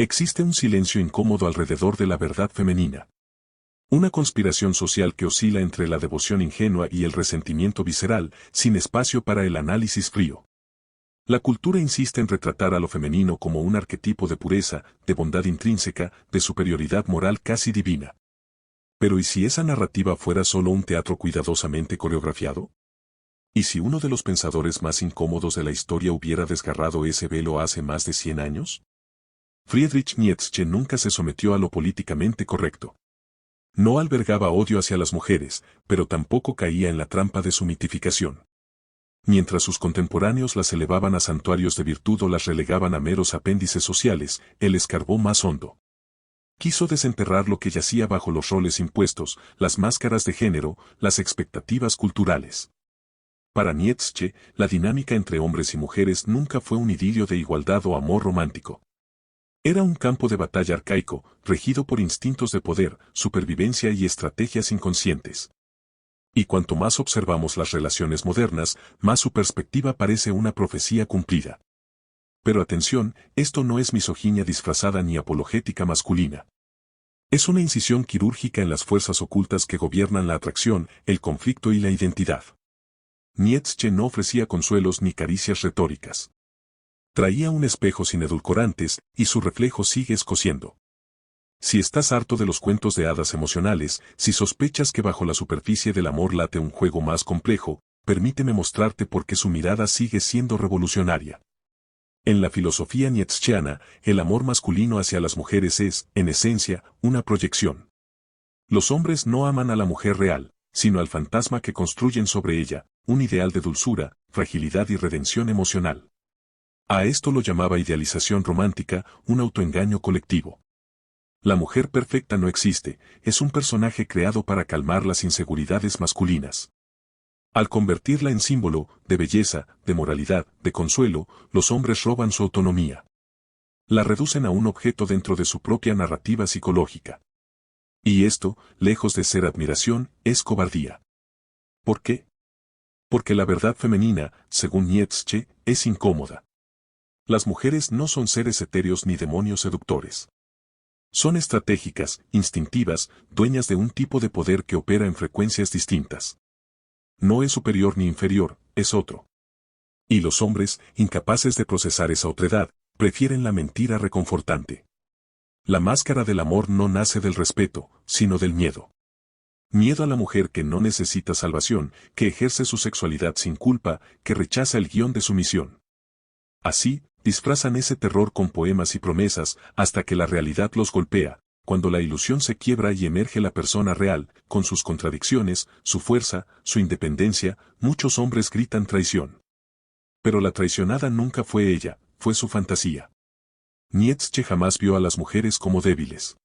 Existe un silencio incómodo alrededor de la verdad femenina. Una conspiración social que oscila entre la devoción ingenua y el resentimiento visceral, sin espacio para el análisis frío. La cultura insiste en retratar a lo femenino como un arquetipo de pureza, de bondad intrínseca, de superioridad moral casi divina. Pero ¿y si esa narrativa fuera solo un teatro cuidadosamente coreografiado? ¿Y si uno de los pensadores más incómodos de la historia hubiera desgarrado ese velo hace más de 100 años? Friedrich Nietzsche nunca se sometió a lo políticamente correcto. No albergaba odio hacia las mujeres, pero tampoco caía en la trampa de su mitificación. Mientras sus contemporáneos las elevaban a santuarios de virtud o las relegaban a meros apéndices sociales, él escarbó más hondo. Quiso desenterrar lo que yacía bajo los roles impuestos, las máscaras de género, las expectativas culturales. Para Nietzsche, la dinámica entre hombres y mujeres nunca fue un idilio de igualdad o amor romántico. Era un campo de batalla arcaico, regido por instintos de poder, supervivencia y estrategias inconscientes. Y cuanto más observamos las relaciones modernas, más su perspectiva parece una profecía cumplida. Pero atención, esto no es misoginia disfrazada ni apologética masculina. Es una incisión quirúrgica en las fuerzas ocultas que gobiernan la atracción, el conflicto y la identidad. Nietzsche no ofrecía consuelos ni caricias retóricas. Traía un espejo sin edulcorantes, y su reflejo sigue escociendo. Si estás harto de los cuentos de hadas emocionales, si sospechas que bajo la superficie del amor late un juego más complejo, permíteme mostrarte por qué su mirada sigue siendo revolucionaria. En la filosofía nietzscheana, el amor masculino hacia las mujeres es, en esencia, una proyección. Los hombres no aman a la mujer real, sino al fantasma que construyen sobre ella, un ideal de dulzura, fragilidad y redención emocional. A esto lo llamaba idealización romántica, un autoengaño colectivo. La mujer perfecta no existe, es un personaje creado para calmar las inseguridades masculinas. Al convertirla en símbolo, de belleza, de moralidad, de consuelo, los hombres roban su autonomía. La reducen a un objeto dentro de su propia narrativa psicológica. Y esto, lejos de ser admiración, es cobardía. ¿Por qué? Porque la verdad femenina, según Nietzsche, es incómoda. Las mujeres no son seres etéreos ni demonios seductores. Son estratégicas, instintivas, dueñas de un tipo de poder que opera en frecuencias distintas. No es superior ni inferior, es otro. Y los hombres, incapaces de procesar esa otredad, prefieren la mentira reconfortante. La máscara del amor no nace del respeto, sino del miedo. Miedo a la mujer que no necesita salvación, que ejerce su sexualidad sin culpa, que rechaza el guión de su misión. Así, disfrazan ese terror con poemas y promesas, hasta que la realidad los golpea, cuando la ilusión se quiebra y emerge la persona real, con sus contradicciones, su fuerza, su independencia, muchos hombres gritan traición. Pero la traicionada nunca fue ella, fue su fantasía. Nietzsche jamás vio a las mujeres como débiles.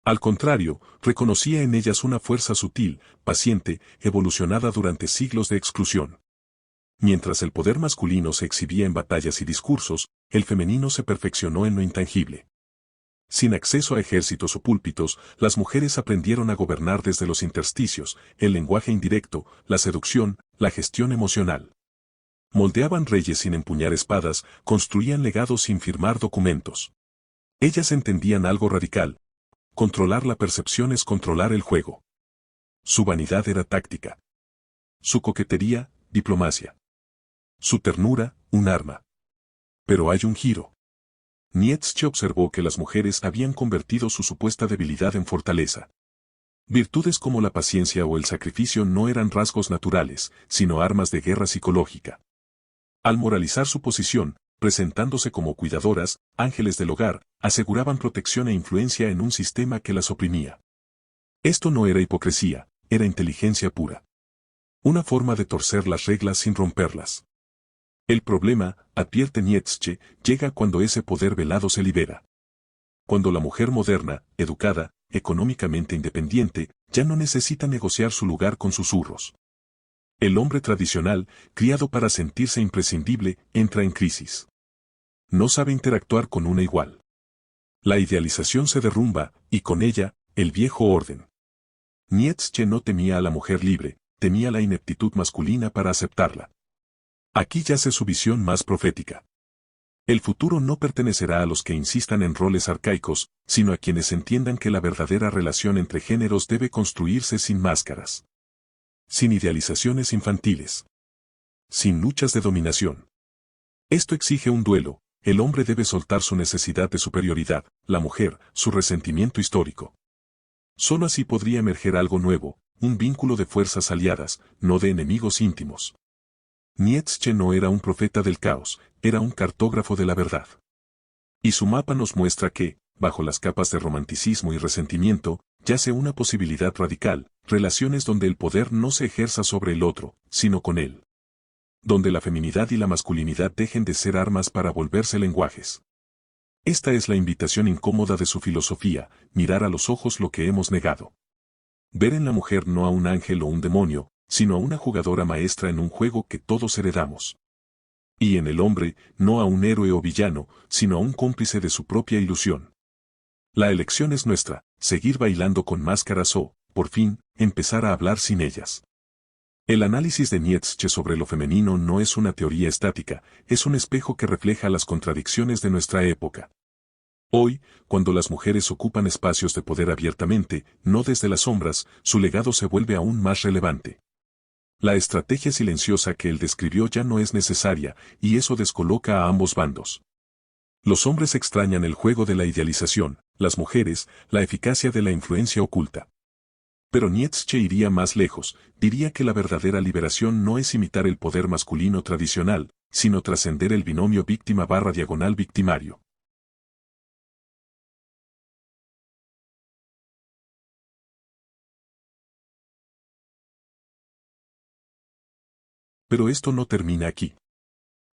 Al contrario, reconocía en ellas una fuerza sutil, paciente, evolucionada durante siglos de exclusión. Mientras el poder masculino se exhibía en batallas y discursos, el femenino se perfeccionó en lo intangible. Sin acceso a ejércitos o púlpitos, las mujeres aprendieron a gobernar desde los intersticios, el lenguaje indirecto, la seducción, la gestión emocional. Moldeaban reyes sin empuñar espadas, construían legados sin firmar documentos. Ellas entendían algo radical. Controlar la percepción es controlar el juego. Su vanidad era táctica. Su coquetería, diplomacia. Su ternura, un arma. Pero hay un giro. Nietzsche observó que las mujeres habían convertido su supuesta debilidad en fortaleza. Virtudes como la paciencia o el sacrificio no eran rasgos naturales, sino armas de guerra psicológica. Al moralizar su posición, presentándose como cuidadoras, ángeles del hogar, aseguraban protección e influencia en un sistema que las oprimía. Esto no era hipocresía, era inteligencia pura. Una forma de torcer las reglas sin romperlas. El problema, advierte Nietzsche, llega cuando ese poder velado se libera. Cuando la mujer moderna, educada, económicamente independiente, ya no necesita negociar su lugar con susurros. El hombre tradicional, criado para sentirse imprescindible, entra en crisis. No sabe interactuar con una igual. La idealización se derrumba, y con ella, el viejo orden. Nietzsche no temía a la mujer libre, temía la ineptitud masculina para aceptarla. Aquí yace su visión más profética. El futuro no pertenecerá a los que insistan en roles arcaicos, sino a quienes entiendan que la verdadera relación entre géneros debe construirse sin máscaras, sin idealizaciones infantiles, sin luchas de dominación. Esto exige un duelo. El hombre debe soltar su necesidad de superioridad, la mujer, su resentimiento histórico. Solo así podría emerger algo nuevo, un vínculo de fuerzas aliadas, no de enemigos íntimos. Nietzsche no era un profeta del caos, era un cartógrafo de la verdad. Y su mapa nos muestra que, bajo las capas de romanticismo y resentimiento, yace una posibilidad radical, relaciones donde el poder no se ejerza sobre el otro, sino con él. Donde la feminidad y la masculinidad dejen de ser armas para volverse lenguajes. Esta es la invitación incómoda de su filosofía, mirar a los ojos lo que hemos negado. Ver en la mujer no a un ángel o un demonio, sino a una jugadora maestra en un juego que todos heredamos. Y en el hombre, no a un héroe o villano, sino a un cómplice de su propia ilusión. La elección es nuestra, seguir bailando con máscaras o, por fin, empezar a hablar sin ellas. El análisis de Nietzsche sobre lo femenino no es una teoría estática, es un espejo que refleja las contradicciones de nuestra época. Hoy, cuando las mujeres ocupan espacios de poder abiertamente, no desde las sombras, su legado se vuelve aún más relevante. La estrategia silenciosa que él describió ya no es necesaria, y eso descoloca a ambos bandos. Los hombres extrañan el juego de la idealización, las mujeres, la eficacia de la influencia oculta. Pero Nietzsche iría más lejos, diría que la verdadera liberación no es imitar el poder masculino tradicional, sino trascender el binomio víctima/victimario. Pero esto no termina aquí.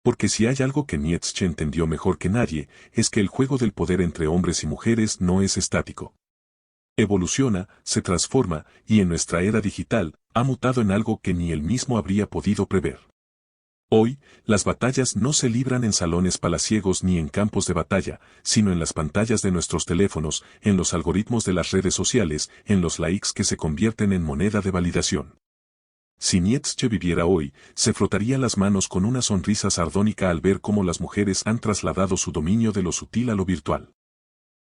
Porque si hay algo que Nietzsche entendió mejor que nadie, es que el juego del poder entre hombres y mujeres no es estático. Evoluciona, se transforma, y en nuestra era digital, ha mutado en algo que ni él mismo habría podido prever. Hoy, las batallas no se libran en salones palaciegos ni en campos de batalla, sino en las pantallas de nuestros teléfonos, en los algoritmos de las redes sociales, en los likes que se convierten en moneda de validación. Si Nietzsche viviera hoy, se frotaría las manos con una sonrisa sardónica al ver cómo las mujeres han trasladado su dominio de lo sutil a lo virtual.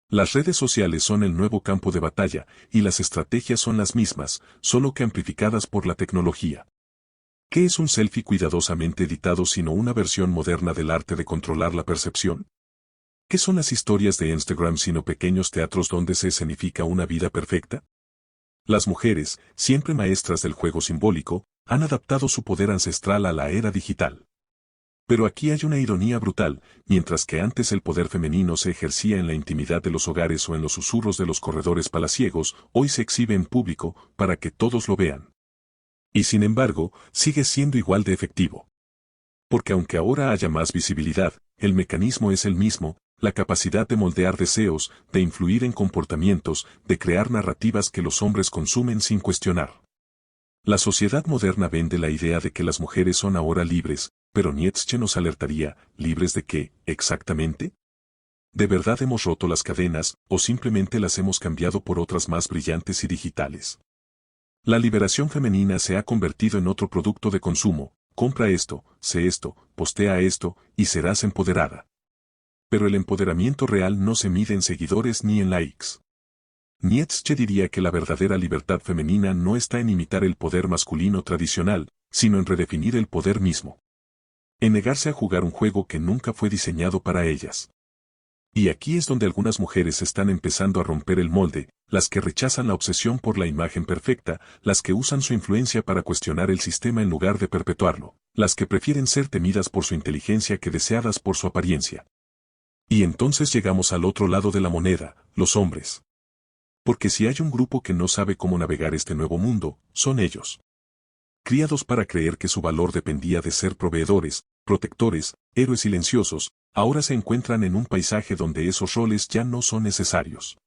Las redes sociales son el nuevo campo de batalla, y las estrategias son las mismas, solo que amplificadas por la tecnología. ¿Qué es un selfie cuidadosamente editado sino una versión moderna del arte de controlar la percepción? ¿Qué son las historias de Instagram sino pequeños teatros donde se escenifica una vida perfecta? Las mujeres, siempre maestras del juego simbólico, han adaptado su poder ancestral a la era digital. Pero aquí hay una ironía brutal, mientras que antes el poder femenino se ejercía en la intimidad de los hogares o en los susurros de los corredores palaciegos, hoy se exhibe en público, para que todos lo vean. Y sin embargo, sigue siendo igual de efectivo. Porque aunque ahora haya más visibilidad, el mecanismo es el mismo, la capacidad de moldear deseos, de influir en comportamientos, de crear narrativas que los hombres consumen sin cuestionar. La sociedad moderna vende la idea de que las mujeres son ahora libres, pero Nietzsche nos alertaría, ¿libres de qué, exactamente? ¿De verdad hemos roto las cadenas, o simplemente las hemos cambiado por otras más brillantes y digitales? La liberación femenina se ha convertido en otro producto de consumo, compra esto, sé esto, postea esto, y serás empoderada. Pero el empoderamiento real no se mide en seguidores ni en likes. Nietzsche diría que la verdadera libertad femenina no está en imitar el poder masculino tradicional, sino en redefinir el poder mismo. En negarse a jugar un juego que nunca fue diseñado para ellas. Y aquí es donde algunas mujeres están empezando a romper el molde, las que rechazan la obsesión por la imagen perfecta, las que usan su influencia para cuestionar el sistema en lugar de perpetuarlo, las que prefieren ser temidas por su inteligencia que deseadas por su apariencia. Y entonces llegamos al otro lado de la moneda, los hombres. Porque si hay un grupo que no sabe cómo navegar este nuevo mundo, son ellos. Criados para creer que su valor dependía de ser proveedores, protectores, héroes silenciosos, ahora se encuentran en un paisaje donde esos roles ya no son necesarios.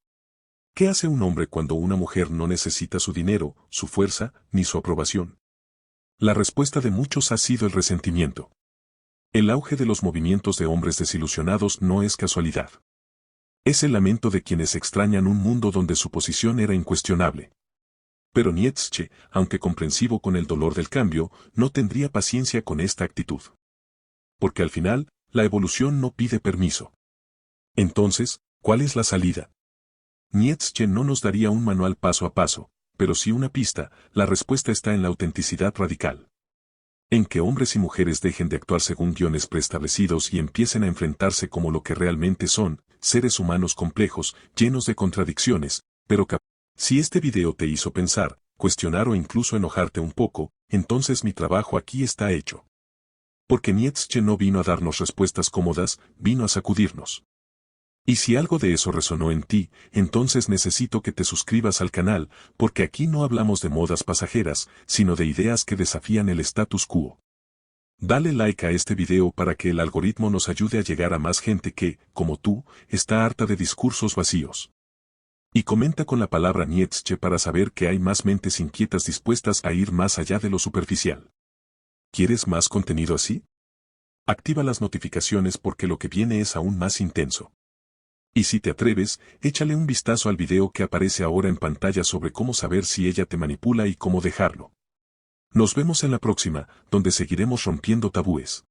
¿Qué hace un hombre cuando una mujer no necesita su dinero, su fuerza, ni su aprobación? La respuesta de muchos ha sido el resentimiento. El auge de los movimientos de hombres desilusionados no es casualidad. Es el lamento de quienes extrañan un mundo donde su posición era incuestionable. Pero Nietzsche, aunque comprensivo con el dolor del cambio, no tendría paciencia con esta actitud. Porque al final, La evolución no pide permiso. Entonces, ¿cuál es la salida? Nietzsche no nos daría un manual paso a paso, pero sí una pista. La respuesta está en la autenticidad radical. En que hombres y mujeres dejen de actuar según guiones preestablecidos y empiecen a enfrentarse como lo que realmente son, seres humanos complejos, llenos de contradicciones, pero capaces. Si este video te hizo pensar, cuestionar o incluso enojarte un poco, entonces mi trabajo aquí está hecho. Porque Nietzsche no vino a darnos respuestas cómodas, vino a sacudirnos. Y si algo de eso resonó en ti, entonces necesito que te suscribas al canal, porque aquí no hablamos de modas pasajeras, sino de ideas que desafían el status quo. Dale like a este video para que el algoritmo nos ayude a llegar a más gente que, como tú, está harta de discursos vacíos. Y comenta con la palabra Nietzsche para saber que hay más mentes inquietas dispuestas a ir más allá de lo superficial. ¿Quieres más contenido así? Activa las notificaciones porque lo que viene es aún más intenso. Y si te atreves, échale un vistazo al video que aparece ahora en pantalla sobre cómo saber si ella te manipula y cómo dejarlo. Nos vemos en la próxima, donde seguiremos rompiendo tabúes.